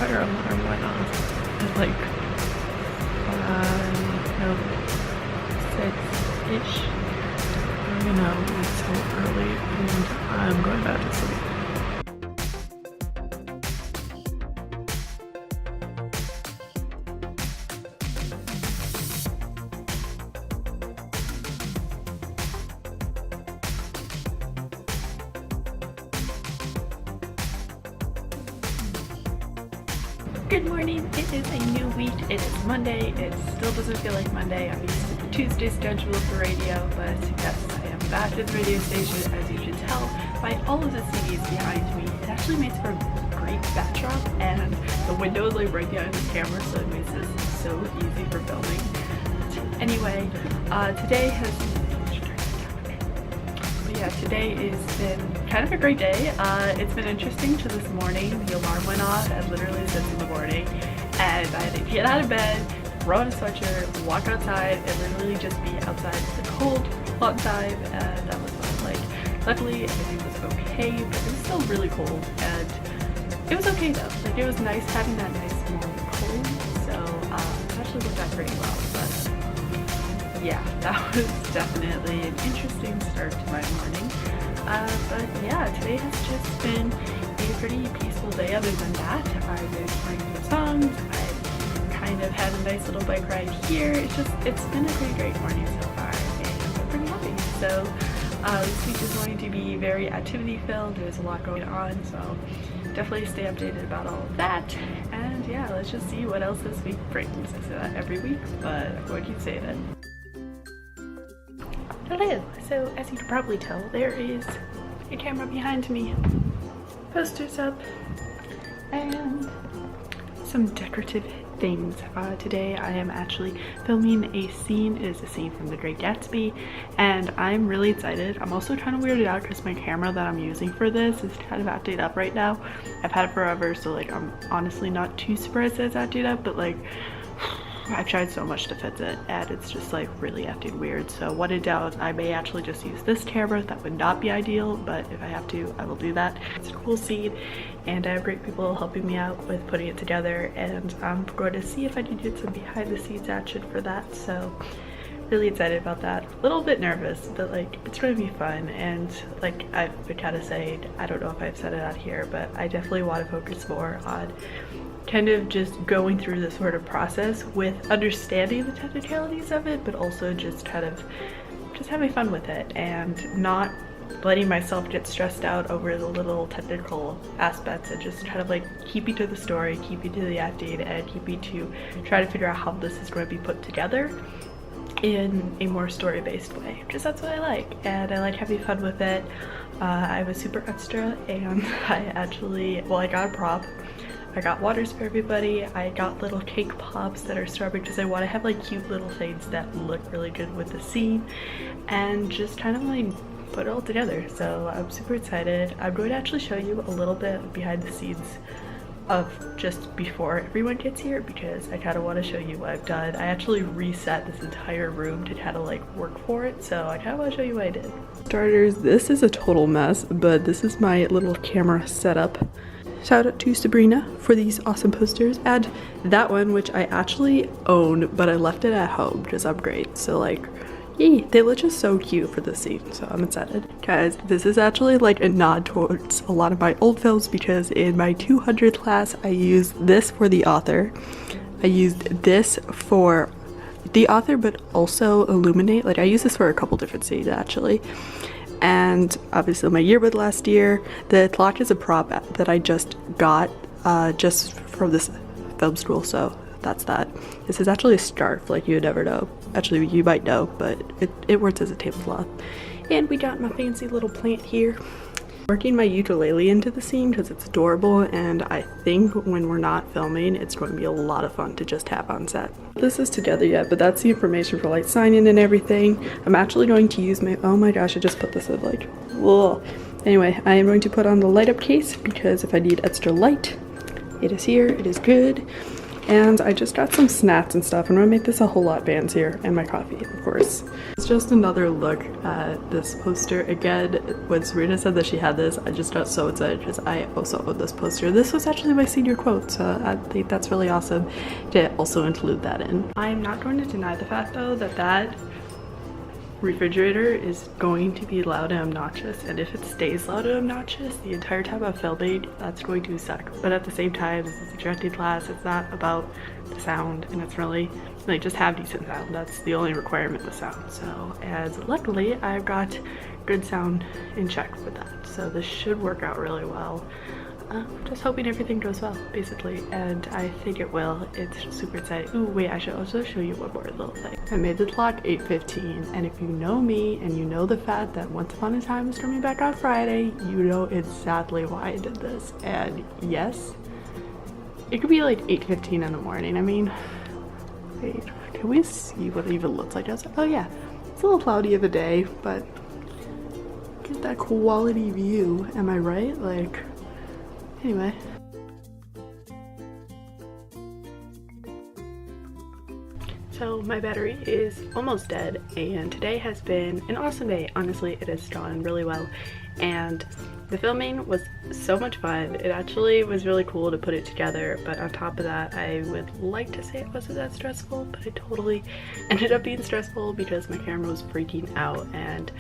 fire alarm went off at like no, 6-ish. You know, it's so early and I'm going back to sleep. Good morning, it is a new week, it is Monday, it still doesn't feel like Monday. I'm used to the Tuesday schedule for radio, but yes, I am back at the radio station, as you should tell by all of the CDs behind me. It actually makes for a great backdrop, and the window is like right behind the camera, so it makes this so easy for filming. Anyway, today has today has been kind of a great day. It's been interesting to this morning. The alarm went off at literally 6 in the morning and I had to get out of bed, throw on a sweatshirt, walk outside, and literally just be outside in the cold, hot time, and that was fun. Like, luckily everything was okay, but it was still really cold and it was okay though. Like, it was nice having that nice warm cold, so it actually worked out pretty well. But yeah, that was definitely an interesting start to my morning. But yeah, today has just been a pretty peaceful day other than that. I've been playing some songs, I've kind of had a nice little bike ride here. It's been a pretty great morning so far and I'm pretty happy. So this week is going to be very activity filled. There's a lot going on, so definitely stay updated about all of that. And yeah, let's just see what else this week brings. I say that every week, but I'm going to say that. Hello! So as you can probably tell, there is a camera behind me, posters up, and some decorative things. Today I am actually filming a scene. It is a scene from The Great Gatsby, and I'm really excited. I'm also kind of weirded out because my camera that I'm using for this is kind of acting up right now. I've had it forever, so like I'm honestly not too surprised that it's acting up, but like I've tried so much to fix it and it's just like really acting weird. So what in doubt, I may actually just use this camera. That would not be ideal, but if I have to, I will do that. It's a cool scene and I have great people helping me out with putting it together, and I'm going to see if I can get some behind the scenes action for that. So really excited about that. A little bit nervous, but like it's going to be fun. And like I've been kind of saying, I don't know if I've said it out here, but I definitely want to focus more on kind of just going through this sort of process with understanding the technicalities of it, but also just kind of just having fun with it and not letting myself get stressed out over the little technical aspects, and just kind of like keeping to the story, keeping to the acting, and keeping to try to figure out how this is going to be put together in a more story-based way, because that's what I like, and I like having fun with it. I was super extra, and I actually, well, I got a prop. I got waters for everybody. I got little cake pops that are strawberry because I want to have like cute little things that look really good with the scene, and just kind of like put it all together. So I'm super excited. I'm going to actually show you a little bit behind the scenes of just before everyone gets here, because I kind of want to show you what I've done. I actually reset this entire room to kind of like work for it, so I kind of want to show you what I did. Starters, this is a total mess, but this is my little camera setup. Shout out to Sabrina for these awesome posters, and that one, which I actually own, but I left it at home because I'm great. So like, yay, they look just so cute for this scene, so I'm excited. Guys, this is actually like a nod towards a lot of my old films, because in my 200 class, I used this for the author. I used this for the author, but also Illuminate. Like I used this for a couple different scenes actually. And obviously my yearbook last year. The clock is a prop that I just got just from this film school, so that's that. This is actually a scarf, like you would never know. Actually, you might know, but it works as a tablecloth. And we got my fancy little plant here. Working my ukulele into the scene because it's adorable, and I think when we're not filming, it's going to be a lot of fun to just have on set. This is together yet, but that's the information for like signing and everything. I'm actually going to use my, oh my gosh, I just put this in like, whoa. Anyway, I am going to put on the light up case because if I need extra light, it is here, it is good. And I just got some snacks and stuff. I'm gonna make this a whole lot fancier, and my coffee, of course. It's just another look at this poster. Again, when Serena said that she had this, I just got so excited because I also own this poster. This was actually my senior quote, so I think that's really awesome to also include that in. I'm not going to deny the fact though that that refrigerator is going to be loud and obnoxious, and if it stays loud and obnoxious the entire time I'm filming, that's going to suck. But at the same time, this is a directing class, it's not about the sound, and it's really like just have decent sound. That's the only requirement with sound. So, as luckily I've got good sound in check with that, so this should work out really well. Just hoping everything goes well, basically, and I think it will. It's super exciting. Ooh, wait, I should also show you one more little thing. I made the clock 8:15, and if you know me and you know the fact that Once Upon a Time is coming back on Friday, you know exactly why I did this. And yes, it could be like 8:15 in the morning. I mean, wait, can we see what it even looks like outside? Oh yeah, it's a little cloudy of a day, but get that quality view, am I right? Like, anyway. So my battery is almost dead, and today has been an awesome day. Honestly, it has gone really well, and the filming was so much fun. It actually was really cool to put it together, but on top of that, I would like to say it wasn't that stressful, but it totally ended up being stressful because my camera was freaking out and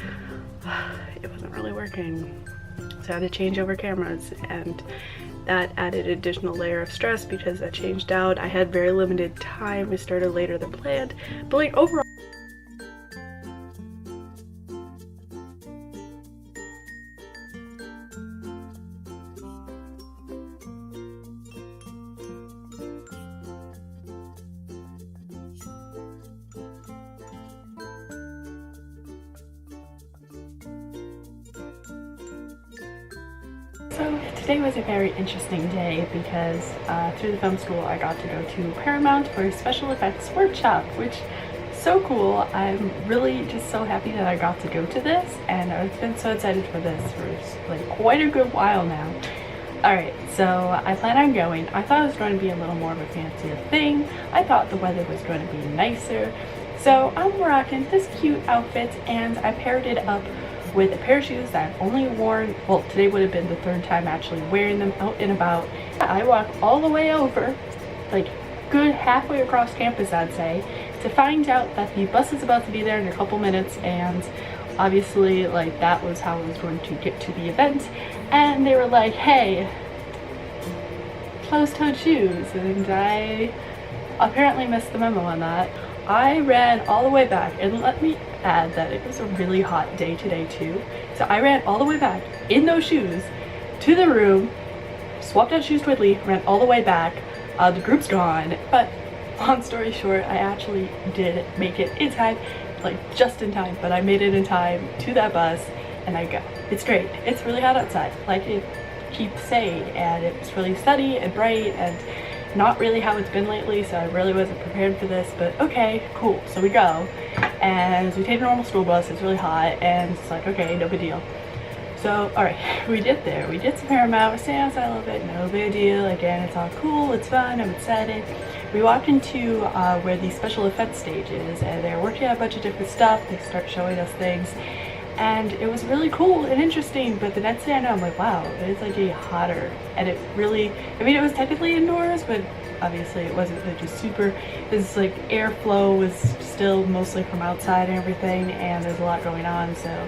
it wasn't really working. So I had to change over cameras, and that added an additional layer of stress because I changed out. I had very limited time. We started later than planned, but like overall, so today was a very interesting day because through the film school I got to go to Paramount for a special effects workshop, which is so cool. I'm really just so happy that I got to go to this, and I've been so excited for this for like quite a good while now. Alright, so I plan on going. I thought it was going to be a little more of a fancier thing. I thought the weather was going to be nicer. So I'm rocking this cute outfit, and I paired it up with a pair of shoes that I've only worn, well, today would have been the third time actually wearing them out and about. I walked all the way over, like good halfway across campus I'd say, to find out that the bus is about to be there in a couple minutes, and obviously like that was how I was going to get to the event. And they were like, hey, closed-toed shoes, and I apparently missed the memo on that. I ran all the way back, and let me add that it was a really hot day today too, so I ran all the way back in those shoes to the room, swapped out shoes quickly, ran all the way back. The group's gone, but long story short, I actually did make it in time, like just in time, but I made it in time to that bus, and I go. It's great. It's really hot outside, like it keeps saying, and it's really sunny and bright and not really how it's been lately, so I really wasn't prepared for this, but okay, cool. So we go, and we take a normal school bus. It's really hot, and it's like, okay, no big deal. So, alright, we get there. We get to Paramount, we're standing outside a little bit, no big deal. Again, it's all cool, it's fun, I'm excited. We walk into where the special effects stage is, and they're working on a bunch of different stuff. They start showing us things, and it was really cool and interesting, but the next thing I know, I'm like, wow, it's like getting hotter. And it really, I mean, it was technically indoors, but obviously it wasn't like just super, this like airflow was still mostly from outside and everything, and there's a lot going on, so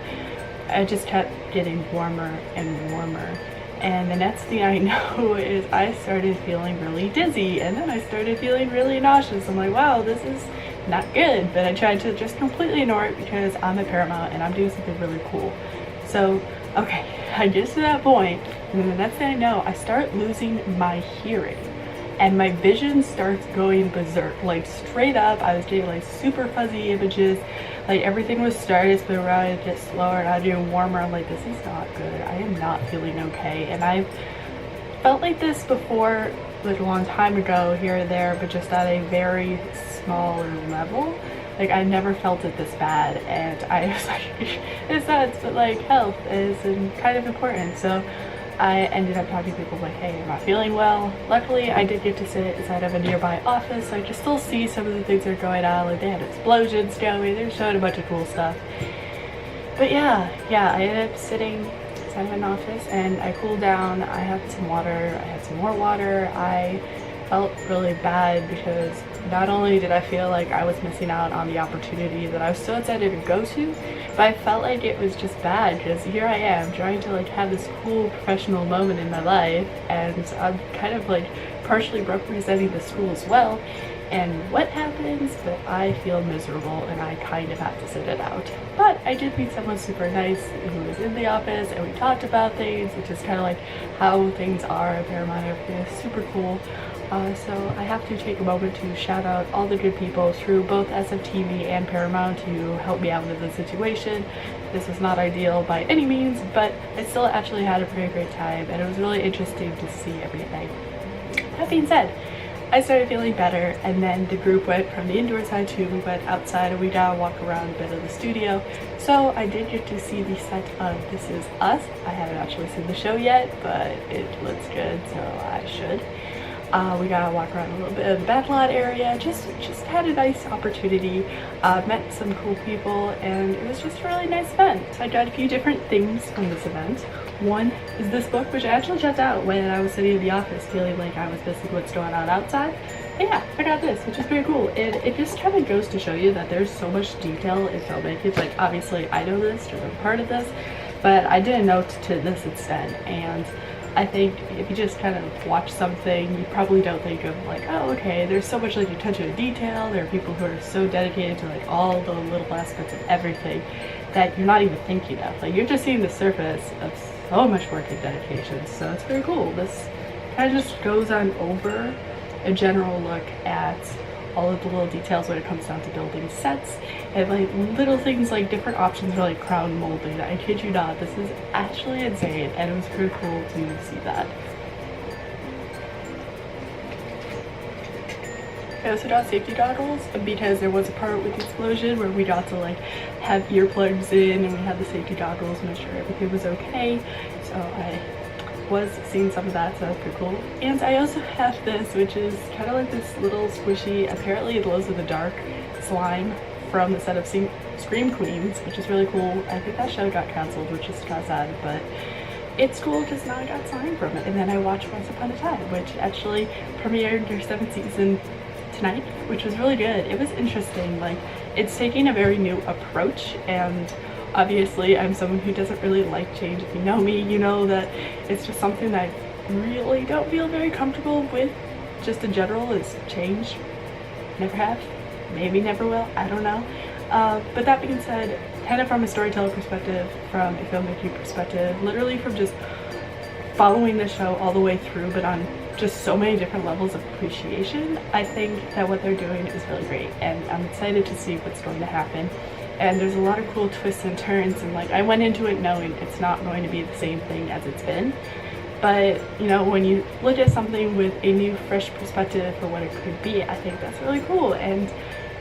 I just kept getting warmer and warmer. And the next thing I know is I started feeling really dizzy, and then I started feeling really nauseous. I'm like, wow, this is not good, but I tried to just completely ignore it because I'm at Paramount and I'm doing something really cool. So, okay, I get to that point, and then the next thing I know, I start losing my hearing, and my vision starts going berserk. Like straight up, I was getting like super fuzzy images, like everything was starting to spin around and get slower, and I'm getting warmer. I'm like, this is not good. I am not feeling okay, and I've felt like this before, like a long time ago here or there, but just at a very smaller level. Like I never felt it this bad, and I was like, it sucks, but like health is kind of important. So I ended up talking to people like, hey, I'm not feeling well. Luckily, I did get to sit inside of a nearby office, so I could still see some of the things that are going on. Like, they had explosions going, they were showing a bunch of cool stuff. But yeah, I ended up sitting inside of an office and I cooled down. I had some water, I had some more water. I felt really bad because not only did I feel like I was missing out on the opportunity that I was so excited to go to, but I felt like it was just bad because here I am trying to like have this cool professional moment in my life, and I'm kind of like partially representing the school as well. And what happens? But I feel miserable and I kind of have to sit it out. But I did meet someone super nice who was in the office and we talked about things, which is kind of like how things are at Paramount. Everything is super cool. So I have to take a moment to shout out all the good people through both SFTV and Paramount who helped me out with the situation. This was not ideal by any means, but I still actually had a pretty great time and it was really interesting to see everything. That being said, I started feeling better, and then the group went from the indoor side too. We went outside and we got to walk around a bit of the studio. So I did get to see the set of This Is Us. I haven't actually seen the show yet, but it looks good, so I should. We got to walk around a little bit of the backlot area. Just had a nice opportunity. Met some cool people, and it was just a really nice event. So I got a few different things from this event. One is this book, which I actually checked out when I was sitting in the office feeling like I was missing what's going on outside. And yeah, I got this, which is very cool. It just kind of goes to show you that there's so much detail in filmmaking. Like, obviously I know this, or I'm part of this, but I didn't know to this extent. And I think if you just kind of watch something, you probably don't think of like, oh, okay, there's so much like attention to detail. There are people who are so dedicated to like all the little aspects of everything that you're not even thinking of. Like, you're just seeing the surface of so much work and dedication. So it's very cool. This kind of just goes on over a general look at all of the little details when it comes down to building sets and like little things like different options for like crown molding. I kid you not, this is actually insane and it was pretty cool to see that. I also got safety goggles because there was a part with the explosion where we got to like have earplugs in and we had the safety goggles to make sure everything was okay. So I was seeing some of that, so that's pretty cool. And I also have this, which is kind of like this little squishy, apparently it glows in the dark slime from the set of Scream Queens, which is really cool. I think that show got cancelled, which is kind of sad, but it's cool because now I got slime from it. And then I watched Once Upon a Time, which actually premiered their 7th season tonight, which was really good. It was interesting. Like, it's taking a very new approach, and obviously I'm someone who doesn't really like change. If you know me, you know that it's just something that I really don't feel very comfortable with just in general is change. Never have, maybe never will, I don't know. But that being said, kind of from a storyteller perspective, from a filmmaking perspective, literally from just following the show all the way through, but on just so many different levels of appreciation, I think that what they're doing is really great, and I'm excited to see what's going to happen. And there's a lot of cool twists and turns, and like, I went into it knowing it's not going to be the same thing as it's been, but you know, when you look at something with a new fresh perspective for what it could be, I think that's really cool. And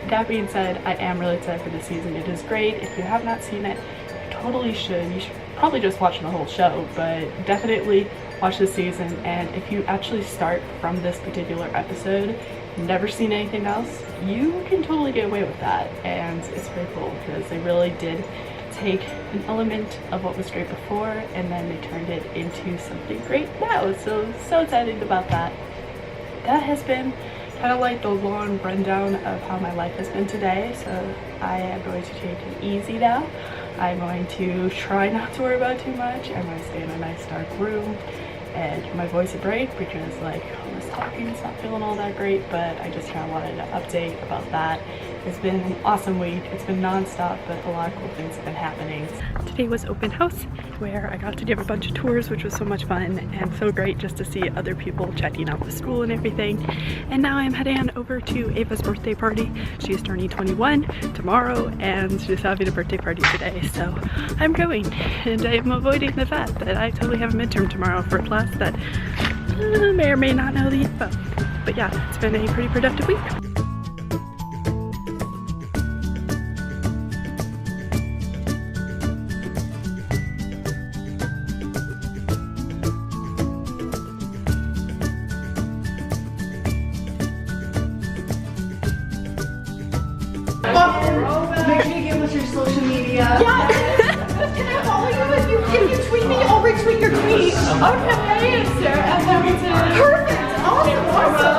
that being said, I am really excited for this season. It is great. If you have not seen it, you totally should. You should probably just watch the whole show, but definitely watch this season. And if you actually start from this particular episode, never seen anything else, you can totally get away with that. And it's pretty cool because they really did take an element of what was great before and then they turned it into something great now. So excited about that. That has been kind of like the long rundown of how my life has been today. So I am going to take it easy now. I'm going to try not to worry about too much. I'm going to stay in a nice dark room and give my voice a break because like all this talking is not feeling all that great, but I just kind of wanted to update about that. It's been an awesome week. It's been non-stop, but a lot of cool things have been happening. Today was open house where I got to give a bunch of tours, which was so much fun and so great just to see other people checking out the school and everything. And now I'm heading over to Ava's birthday party. She is turning 21 tomorrow and she's having a birthday party today. So I'm going, and I am avoiding the fact that I totally have a midterm tomorrow for a class that may or may not know the info. But yeah, it's been a pretty productive week. social media. Yeah. Can I follow you? If you tweet me, I'll retweet your tweet. Okay, Sarah F. Hamilton. Perfect. Awesome.